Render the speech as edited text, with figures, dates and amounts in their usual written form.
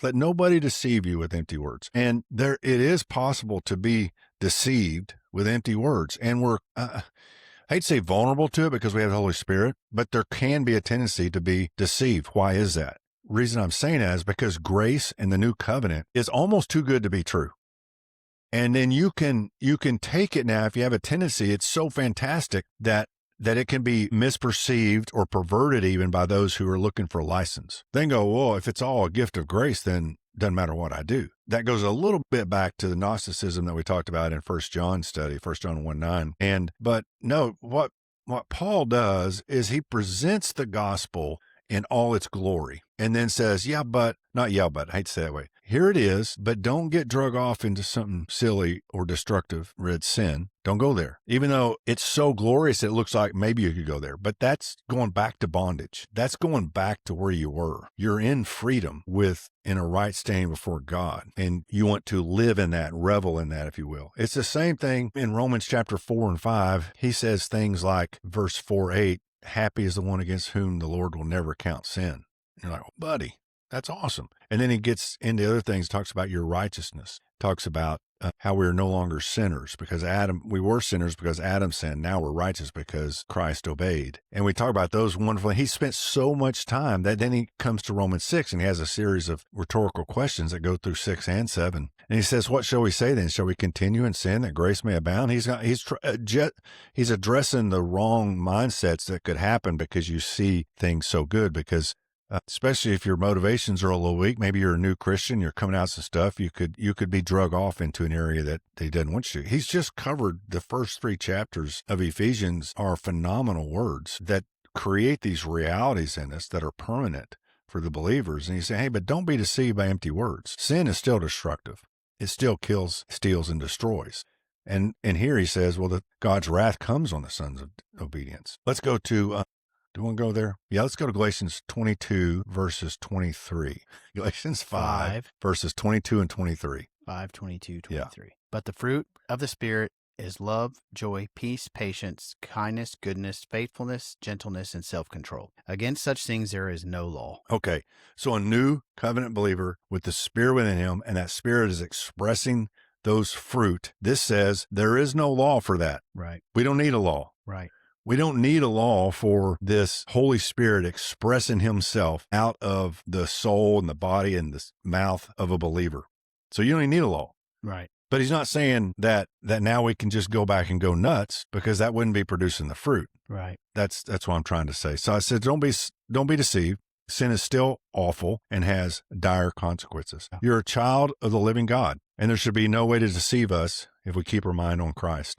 Let nobody deceive you with empty words. And it is possible to be deceived with empty words. And we're, I hate to say vulnerable to it because we have the Holy Spirit, but there can be a tendency to be deceived. Why is that? Reason I'm saying that is because grace in the new covenant is almost too good to be true. And then you can take it now. If you have a tendency, it's so fantastic that it can be misperceived or perverted even by those who are looking for a license. Then go, well, if it's all a gift of grace, then it doesn't matter what I do. That goes a little bit back to the Gnosticism that we talked about in 1 John study, 1 John 1:9. But no, what Paul does is he presents the gospel in all its glory and then says, I hate to say it that way. Here it is, but don't get drug off into something silly or destructive, red sin. Don't go there. Even though it's so glorious, it looks like maybe you could go there, but that's going back to bondage. That's going back to where you were. You're in freedom in a right standing before God, and you want to live in that, revel in that, if you will. It's the same thing in Romans chapter 4 and 5. He says things like verse 4:8, happy is the one against whom the Lord will never count sin. And you're like, buddy, that's awesome. And then he gets into other things, talks about your righteousness, talks about how we're no longer sinners because we were sinners because Adam sinned. Now we're righteous because Christ obeyed. And we talk about those wonderful. He spent so much time that then he comes to Romans 6 and he has a series of rhetorical questions that go through 6 and 7. And he says, what shall we say then? Shall we continue in sin that grace may abound? He's addressing the wrong mindsets that could happen because you see things so good, because especially if your motivations are a little weak, maybe you're a new Christian, you're coming out some stuff, you could be drug off into an area that he doesn't want you to. He's just covered the first 3 chapters of Ephesians are phenomenal words that create these realities in us that are permanent for the believers. And he's saying, hey, but don't be deceived by empty words. Sin is still destructive. It still kills, steals, and destroys. And here he says, well, God's wrath comes on the sons of obedience. Let's go to do you want to go there? Yeah, let's go to Galatians 22, verses 23. Galatians 5 verses 22 and 23. 5:22, 23. Yeah. But the fruit of the Spirit is love, joy, peace, patience, kindness, goodness, faithfulness, gentleness, and self-control. Against such things there is no law. Okay, so a new covenant believer with the Spirit within him, and that Spirit is expressing those fruit. This says there is no law for that. Right. We don't need a law. Right. We don't need a law for this Holy Spirit expressing himself out of the soul and the body and the mouth of a believer. So you don't even need a law. Right. But he's not saying that now we can just go back and go nuts, because that wouldn't be producing the fruit. Right. That's what I'm trying to say. So I said, don't be deceived. Sin is still awful and has dire consequences. You're a child of the living God, and there should be no way to deceive us if we keep our mind on Christ.